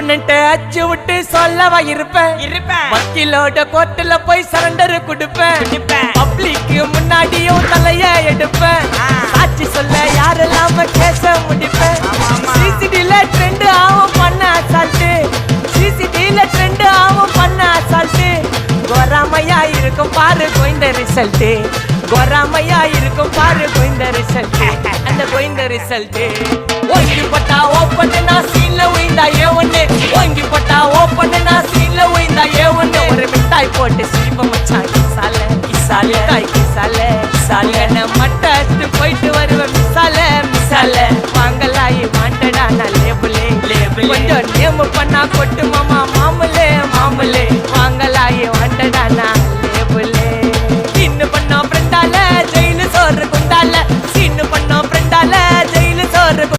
அண்ணன்ட்ட அச்சு விட்டு சொல்லவா இருப்பேன் வக்கீலோட கோர்ட்டுல போய் சரண்டர் கொடுப்பேன் பப்ளிக்கு முன்னாடியும் தலைய எடுப்பேன் சாட்சி சொல்ல யாரெல்லாம கேச முடிப்பேன் சிசிடில ட்ரெண்ட் ஆகும் பண்ண அசால்ட்டு சிசிடில ட்ரெண்ட் ஆகும் பண்ண அசால்ட்டு கோராமையா இருக்கும் பாரு கோயிந்த ரிசல்ட் கோராமையா இருக்கும் பாரு கோயிந்த ரிசல்ட் அந்த கோயிந்த ரிசல்ட் ஓங்கி பட்டா ஓப்பன் நான் சீன்ல உயிந்தா ஏவண்ணு ஓங்கி பட்டா ஓப்பன் நான் சீன்ல உயிந்தா ஏவண்ணு ஒரு மிட்டாய் போட்டு சிரிப்ப மச்சான் கிசால கிசால தாய் கிசால கிசால நான் மட்டாத்து போயிட்டு வருவேன் மிசால மிசால வாங்கலாயி மாட்டடா நான் லேபிளே லேபிள் கொஞ்சம் நேம் பண்ணா கொட்டு மாமா